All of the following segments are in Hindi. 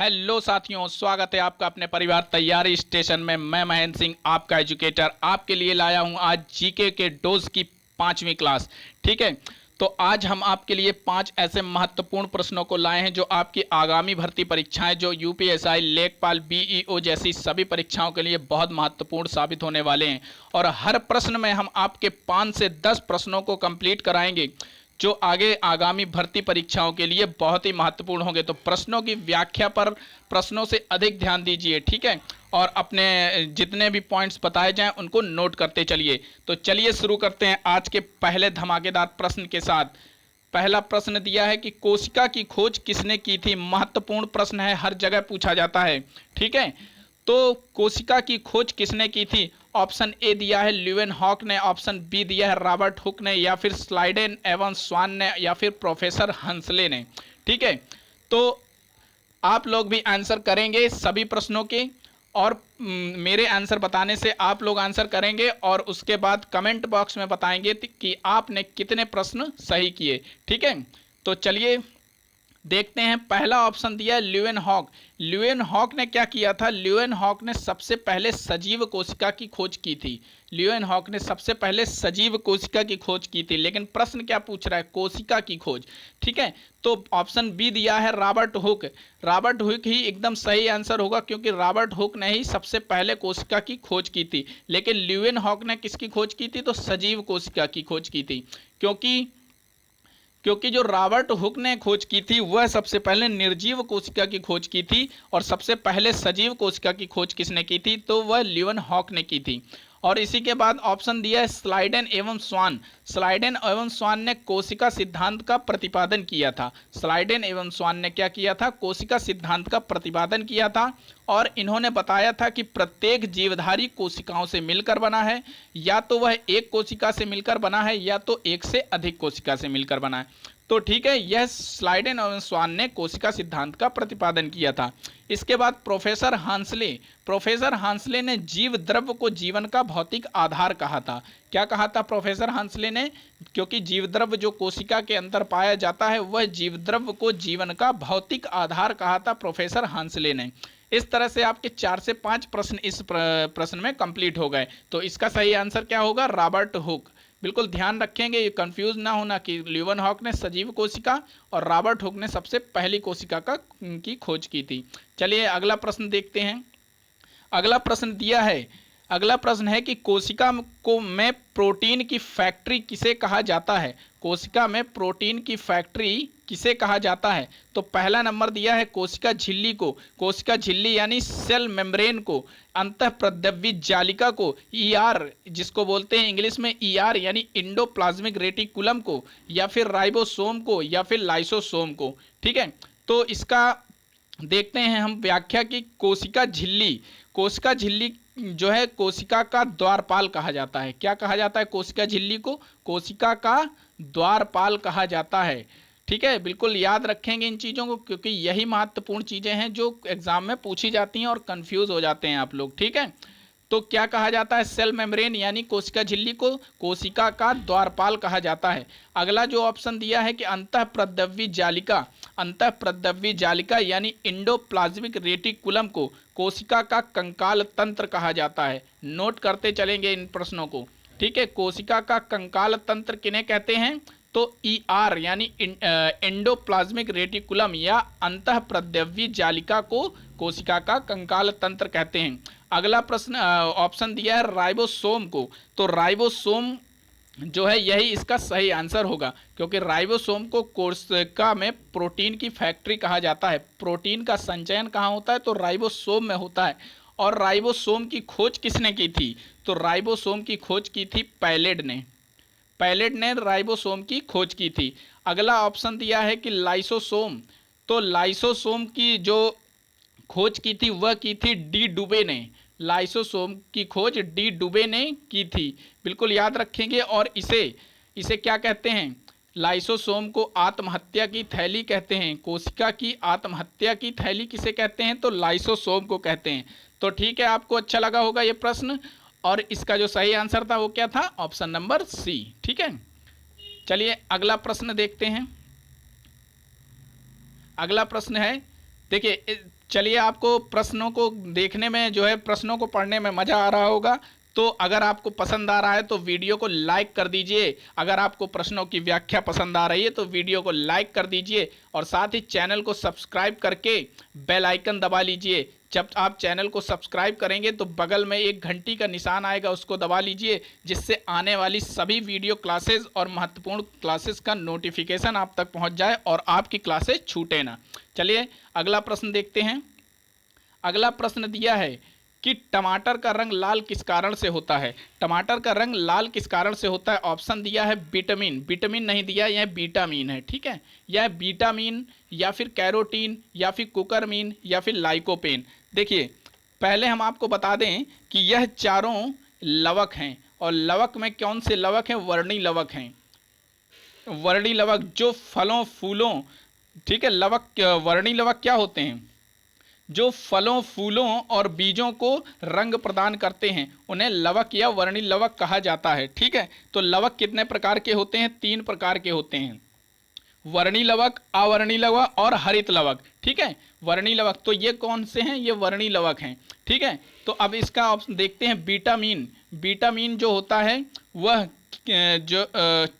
हेलो साथियों, स्वागत है आपका अपने परिवार तैयारी स्टेशन में। मैं महेंद्र सिंह, आपका एजुकेटर, आपके लिए लाया हूं आज जीके के डोज की 5वीं क्लास। ठीक है, तो आज हम आपके लिए 5 ऐसे महत्वपूर्ण प्रश्नों को लाए हैं जो आपकी आगामी भर्ती परीक्षाएं, जो यूपीएसआई, लेखपाल, बीईओ जैसी सभी परीक्षाओं के लिए बहुत महत्वपूर्ण साबित होने वाले हैं। और हर प्रश्न में हम आपके 5 से 10 प्रश्नों को कंप्लीट कराएंगे जो आगे आगामी भर्ती परीक्षाओं के लिए बहुत ही महत्वपूर्ण होंगे। तो प्रश्नों की व्याख्या पर प्रश्नों से अधिक ध्यान दीजिए, ठीक है, और अपने जितने भी पॉइंट्स बताए जाएं उनको नोट करते चलिए। तो चलिए शुरू करते हैं आज के पहले धमाकेदार प्रश्न के साथ। पहला प्रश्न दिया है कि कोशिका की खोज किसने की थी। महत्वपूर्ण प्रश्न है, हर जगह पूछा जाता है, ठीक है। तो कोशिका की खोज किसने की थी। ऑप्शन ए दिया है ल्यूवेनहॉक ने, ऑप्शन बी दिया है रॉबर्ट हुक ने, या फिर स्लाइडेन एवं स्वान ने, या फिर प्रोफेसर हंसले ने। ठीक है, तो आप लोग भी आंसर करेंगे सभी प्रश्नों के, और मेरे आंसर बताने से आप लोग आंसर करेंगे और उसके बाद कमेंट बॉक्स में बताएंगे कि आपने कितने प्रश्न सही किए। ठीक है, तो चलिए देखते हैं। पहला ऑप्शन दिया है ल्यूवेनहॉक। ल्यूवेनहॉक ने क्या किया था। ल्यूवेनहॉक ने सबसे पहले सजीव कोशिका की खोज की थी। ल्यूवेनहॉक ने सबसे पहले सजीव कोशिका की खोज की थी, लेकिन प्रश्न क्या पूछ रहा है, कोशिका की खोज। ठीक है, तो ऑप्शन बी दिया है रॉबर्ट हुक। रॉबर्ट हुक ही एकदम सही आंसर होगा, क्योंकि रॉबर्ट हुक ने ही सबसे पहले कोशिका की खोज की थी। लेकिन ल्यूवेनहॉक ने किसकी खोज की थी, तो सजीव कोशिका की खोज की थी। क्योंकि जो रॉबर्ट हुक ने खोज की थी वह सबसे पहले निर्जीव कोशिका की खोज की थी, और सबसे पहले सजीव कोशिका की खोज किसने की थी, तो वह ल्यूवेनहॉक ने की थी। और इसी के बाद ऑप्शन दिया है स्लाइडेन एवं स्वान। स्लाइडेन एवं स्वान ने कोशिका सिद्धांत का प्रतिपादन किया था। स्लाइडेन एवं स्वान ने क्या किया था, कोशिका सिद्धांत का प्रतिपादन किया था, और इन्होंने बताया था कि प्रत्येक जीवधारी कोशिकाओं से मिलकर बना है, या तो वह एक कोशिका से मिलकर बना है, या तो एक से अधिक कोशिका से मिलकर बना है। तो ठीक है, यह स्लाइडेन एवं स्वान ने कोशिका सिद्धांत का प्रतिपादन किया था। इसके बाद प्रोफेसर हांसले ने जीव द्रव्य को जीवन का भौतिक आधार कहा था। क्या कहा था प्रोफेसर हांसले ने, क्योंकि जीव द्रव्य जो कोशिका के अंदर पाया जाता है वह जीव द्रव्य को जीवन का भौतिक आधार कहा था प्रोफेसर हांसले ने। इस तरह से आपके 4 से 5 प्रश्न इस प्रश्न में कंप्लीट हो गए। तो इसका सही आंसर क्या होगा, रॉबर्ट हुक। बिल्कुल ध्यान रखेंगे, ये कंफ्यूज ना होना कि ल्यूवेनहॉक ने सजीव कोशिका और रॉबर्ट हुक ने सबसे पहली कोशिका की खोज की थी। चलिए अगला प्रश्न देखते हैं। अगला प्रश्न है कि कोशिका को में प्रोटीन की फैक्ट्री किसे कहा जाता है। कोशिका में प्रोटीन की फैक्ट्री किसे कहा जाता है। तो पहला नंबर दिया है कोशिका झिल्ली को। कोशिका झिल्ली यानी सेल मेम्ब्रेन को, अंतःप्रद्रव्य जालिका को, ईआर जिसको बोलते हैं इंग्लिश में ईआर यानी इंडोप्लाज्मिक रेटिकुलम को, या फिर राइबोसोम को, या फिर लाइसोसोम को। ठीक है, तो इसका देखते हैं हम व्याख्या की। कोशिका झिल्ली जो है कोशिका का द्वारपाल कहा जाता है। क्या कहा जाता है कोशिका झिल्ली को, कोशिका का द्वारपाल कहा जाता है। ठीक है, बिल्कुल याद रखेंगे इन चीज़ों को, क्योंकि यही महत्वपूर्ण चीज़ें हैं जो एग्जाम में पूछी जाती हैं और कंफ्यूज हो जाते हैं आप लोग। ठीक है, तो क्या कहा जाता है, सेल मेम्ब्रेन यानी कोशिका झिल्ली को कोशिका का द्वारपाल कहा जाता है। अगला जो ऑप्शन दिया है कि अंतःप्रद्रव्य जालिका यानी इंडोप्लाज्मिक रेटिकुलम को कोशिका का कंकाल तंत्र कहा जाता है। नोट करते चलेंगे इन प्रश्नों को। ठीक है, कोशिका का कंकाल तंत्र किन्हें कहते हैं, तो ईआर यानी एंडोप्लाज्मिक रेटिकुलम या अंतःप्रद्रव्य जालिका को कोशिका का कंकाल तंत्र कहते हैं। अगला प्रश्न ऑप्शन दिया है राइबोसोम को। तो राइबोसोम जो है यही इसका सही आंसर होगा, क्योंकि राइबोसोम को कोशिका में प्रोटीन की फैक्ट्री कहा जाता है। प्रोटीन का संचयन कहाँ होता है, तो राइबोसोम में होता है। और राइबोसोम की खोज किसने की थी, तो राइबोसोम की खोज की थी पैलेड ने राइबोसोम की खोज की थी। अगला ऑप्शन दिया है कि लाइसोसोम। तो लाइसोसोम की जो खोज की थी वह की थी डी डुबे ने। लाइसोसोम की खोज डी डुबे ने की थी, बिल्कुल याद रखेंगे। और इसे क्या कहते हैं, लाइसोसोम को आत्महत्या की थैली कहते हैं। कोशिका की आत्महत्या की थैली किसे कहते हैं, तो लाइसोसोम को कहते हैं। तो ठीक है, आपको अच्छा लगा होगा ये प्रश्न, और इसका जो सही आंसर था वो क्या था, ऑप्शन नंबर सी। ठीक है, चलिए अगला प्रश्न देखते हैं। अगला प्रश्न है देखिए चलिए, आपको प्रश्नों को देखने में जो है, प्रश्नों को पढ़ने में मज़ा आ रहा होगा। तो अगर आपको पसंद आ रहा है तो वीडियो को लाइक कर दीजिए। अगर आपको प्रश्नों की व्याख्या पसंद आ रही है तो वीडियो को लाइक कर दीजिए और साथ ही चैनल को सब्सक्राइब करके बेल आइकन दबा लीजिए। जब आप चैनल को सब्सक्राइब करेंगे तो बगल में एक घंटी का निशान आएगा, उसको दबा लीजिए, जिससे आने वाली सभी वीडियो क्लासेस और महत्वपूर्ण क्लासेस का नोटिफिकेशन आप तक पहुंच जाए और आपकी क्लासेस छूटे ना। चलिए अगला प्रश्न देखते हैं। अगला प्रश्न दिया है कि टमाटर का रंग लाल किस कारण से होता है। टमाटर का रंग लाल किस कारण से होता है। ऑप्शन दिया है विटामिन, विटामिन नहीं दिया, यह विटामिन है, ठीक है। यह विटामिन या फिर कैरोटीन या फिर कुकरमीन या फिर लाइकोपेन। देखिए पहले हम आपको बता दें कि यह चारों लवक हैं और लवक में कौन से लवक हैं, वर्णी लवक हैं। वर्णी लवक जो फलों फूलों, ठीक है, लवक वर्णी लवक क्या होते हैं, जो फलों फूलों और बीजों को रंग प्रदान करते हैं उन्हें लवक या वर्णी लवक कहा जाता है, ठीक है। तो लवक कितने प्रकार के होते हैं, 3 प्रकार के होते हैं, वर्णी लवक, अवर्णी लवक और हरित लवक, ठीक है। वर्णी लवक तो ये कौन से हैं, ये वर्णी लवक हैं, ठीक है। तो अब इसका ऑप्शन देखते हैं। विटामिन, विटामिन जो होता है वह जो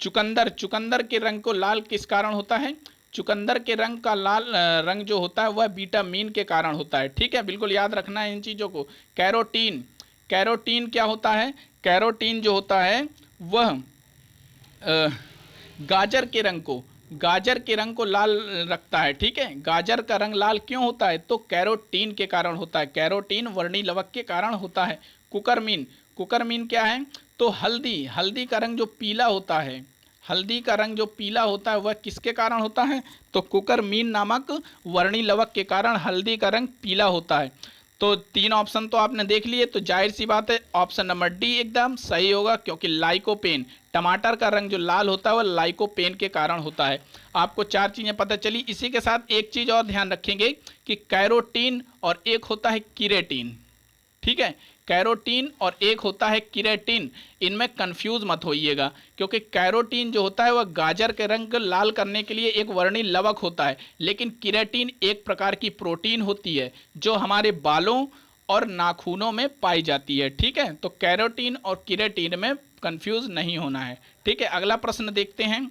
चुकंदर के रंग को लाल किस कारण होता है, चुकंदर के रंग का लाल रंग जो होता है वह विटामिन के कारण होता है, ठीक है। बिल्कुल याद रखना है इन चीज़ों को। कैरोटीन, कैरोटीन क्या होता है, कैरोटीन जो होता है वह गाजर के रंग को लाल रखता है, ठीक है। गाजर का रंग लाल क्यों होता है, तो कैरोटीन के कारण होता है, कैरोटीन वर्णी लवक के कारण होता है। कुकरमीन, कुकरमीन क्या है, तो हल्दी, हल्दी का रंग जो पीला होता है, हल्दी का रंग जो पीला होता है वह किसके कारण होता है, तो कुकरमीन नामक वर्णी लवक के कारण हल्दी का रंग पीला होता है। तो 3 ऑप्शन तो आपने देख लिए, तो जाहिर सी बात है ऑप्शन नंबर डी एकदम सही होगा, क्योंकि लाइकोपेन, टमाटर का रंग जो लाल होता है वह लाइकोपेन के कारण होता है। आपको 4 चीज़ें पता चली। इसी के साथ एक चीज़ और ध्यान रखेंगे कि कैरोटीन और एक होता है किरेटिन, ठीक है। कैरोटीन और एक होता है किरेटिन, इनमें कंफ्यूज मत होइएगा, क्योंकि कैरोटीन जो होता है वह गाजर के रंग लाल करने के लिए एक वर्णी लवक होता है, लेकिन किरेटिन एक प्रकार की प्रोटीन होती है जो हमारे बालों और नाखूनों में पाई जाती है, ठीक है। तो कैरोटीन और किरेटिन में कंफ्यूज नहीं होना है, ठीक है। अगला प्रश्न देखते हैं।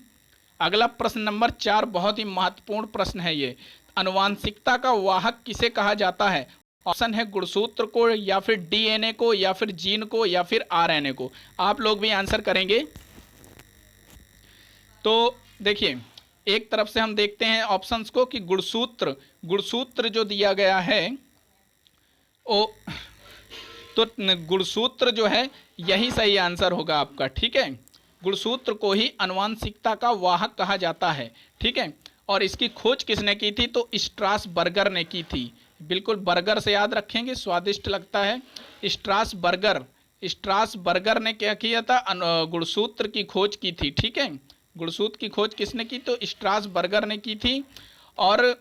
अगला प्रश्न नंबर 4 बहुत ही महत्वपूर्ण प्रश्न है ये। आनुवांशिकता का वाहक किसे कहा जाता है। ऑप्शन है गुणसूत्र को या फिर डीएनए को या फिर जीन को या फिर आरएनए को। आप लोग भी आंसर करेंगे। तो देखिए एक तरफ से हम देखते हैं ऑप्शंस को कि गुणसूत्र, गुणसूत्र जो दिया गया है ओ, तो गुणसूत्र जो है यही सही आंसर होगा आपका, ठीक है। गुणसूत्र को ही आनुवांशिकता का वाहक कहा जाता है, ठीक है। और इसकी खोज किसने की थी, तो स्ट्रासबर्गर ने की थी। बिल्कुल बर्गर से याद रखेंगे, स्वादिष्ट लगता है। स्ट्रासबर्गर, स्ट्रासबर्गर ने क्या किया था, गुणसूत्र की खोज की थी, ठीक है। गुणसूत्र की खोज किसने की, तो स्ट्रासबर्गर ने की थी और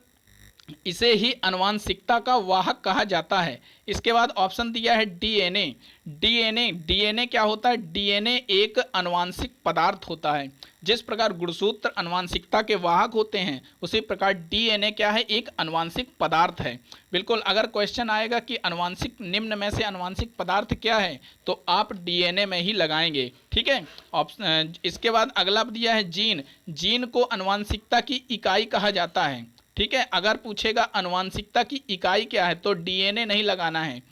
इसे ही आनुवांशिकता का वाहक कहा जाता है। इसके बाद ऑप्शन दिया है डीएनए, डीएनए, डीएनए क्या होता है, डीएनए एक आनुवांशिक पदार्थ होता है। जिस प्रकार गुणसूत्र आनुवांशिकता के वाहक होते हैं उसी प्रकार डीएनए क्या है, एक आनुवांशिक पदार्थ है। बिल्कुल अगर क्वेश्चन आएगा कि आनुवांशिक निम्न में से आनुवांशिक पदार्थ क्या है तो आप डीएनए में ही लगाएंगे, ठीक है। ऑप्शन इसके बाद अगला दिया है जीन, जीन को आनुवांशिकता की इकाई कहा जाता है, ठीक है। अगर पूछेगा आनुवांशिकता की इकाई क्या है तो डीएनए नहीं लगाना है,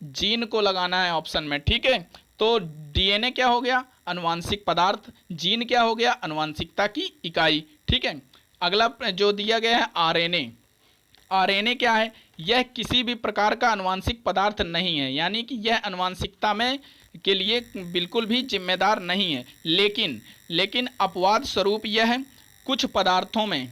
जीन को लगाना है ऑप्शन में, ठीक है। तो डीएनए क्या हो गया, आनुवांशिक पदार्थ, जीन क्या हो गया, आनुवांशिकता की इकाई, ठीक है। अगला जो दिया गया है आरएनए, आरएनए क्या है, यह किसी भी प्रकार का आनुवांशिक पदार्थ नहीं है, यानी कि यह आनुवांशिकता में के लिए बिल्कुल भी जिम्मेदार नहीं है, लेकिन अपवाद स्वरूप यह कुछ पदार्थों में,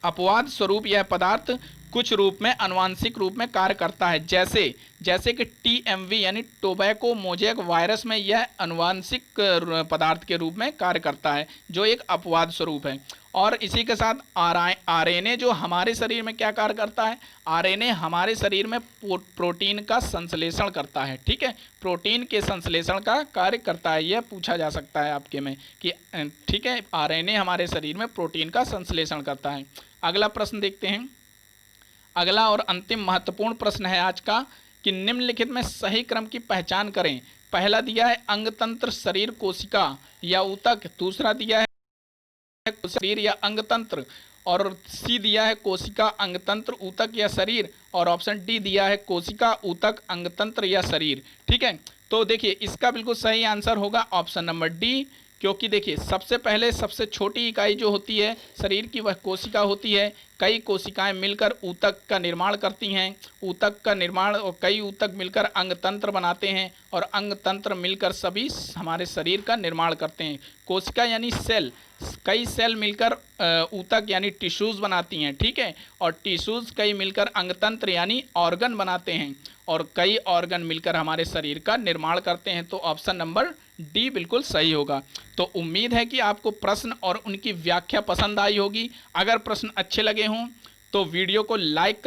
अपवाद स्वरूप यह पदार्थ कुछ रूप में आनुवांशिक रूप में कार्य करता है। जैसे कि टीएमवी यानी टोबैको मोज़ेक वायरस में यह आनुवांशिक पदार्थ के रूप में कार्य करता है, जो एक अपवाद स्वरूप है। और इसी के साथ आरएनए जो हमारे शरीर में क्या कार्य करता है, आरएनए हमारे शरीर में प्रोटीन का संश्लेषण करता है, ठीक है। प्रोटीन के संश्लेषण का कार्य करता है, यह पूछा जा सकता है आपके में कि ठीक है, आरएनए हमारे शरीर में प्रोटीन का संश्लेषण करता है। अगला प्रश्न देखते हैं। अगला और अंतिम महत्वपूर्ण प्रश्न है आज का कि निम्नलिखित में सही क्रम की पहचान करें। पहला दिया है अंगतंत्र, शरीर, कोशिका या ऊतक। दूसरा दिया है शरीर या अंगतंत्र, और सी दिया है कोशिका, अंगतंत्र, ऊतक या शरीर, और ऑप्शन डी दिया है कोशिका, ऊतक, अंगतंत्र या शरीर। ठीक है, तो देखिए इसका बिल्कुल सही आंसर होगा ऑप्शन नंबर डी, क्योंकि देखिए सबसे पहले सबसे छोटी इकाई जो होती है शरीर की वह कोशिका होती है। कई कोशिकाएं मिलकर ऊतक का निर्माण करती हैं, ऊतक का निर्माण और कई ऊतक मिलकर अंगतंत्र बनाते हैं, और अंगतंत्र मिलकर सभी हमारे शरीर का निर्माण करते हैं। कोशिका यानी सेल, कई सेल मिलकर ऊतक यानी टिश्यूज़ बनाती हैं। ठीक है, और टिश्यूज़ कई मिलकर अंगतंत्र यानी ऑर्गन बनाते हैं, और कई ऑर्गन मिलकर हमारे शरीर का निर्माण करते हैं। तो ऑप्शन नंबर डी बिल्कुल सही होगा। तो उम्मीद है कि आपको प्रश्न और उनकी व्याख्या पसंद आई होगी। अगर प्रश्न अच्छे लगे हों तो वीडियो को लाइक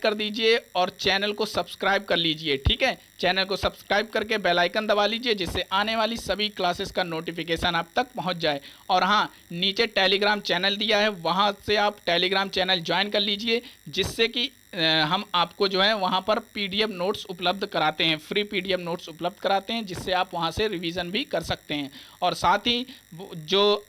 कर दीजिए, और चैनल को सब्सक्राइब कर लीजिए। ठीक है, चैनल को सब्सक्राइब करके बेल आइकन दबा लीजिए, जिससे आने वाली सभी क्लासेस का नोटिफिकेशन आप तक पहुंच जाए। और हाँ, नीचे टेलीग्राम चैनल दिया है, वहां से आप टेलीग्राम चैनल ज्वाइन कर लीजिए, जिससे कि हम आपको जो है वहाँ पर PDF नोट्स उपलब्ध कराते हैं, फ्री PDF नोट्स उपलब्ध कराते हैं, जिससे आप वहाँ से रिवीजन भी कर सकते हैं। और साथ ही जो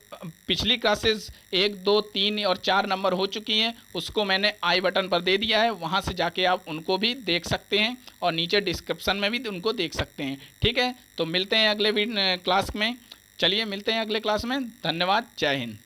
पिछली क्लासेस 1, 2, 3 और 4 नंबर हो चुकी हैं, उसको मैंने आई बटन पर दे दिया है, वहाँ से जाके आप उनको भी देख सकते हैं, और नीचे डिस्क्रिप्शन में भी उनको देख सकते हैं। ठीक है, तो मिलते हैं अगले क्लास में। चलिए मिलते हैं अगले क्लास में। धन्यवाद, जय हिंद।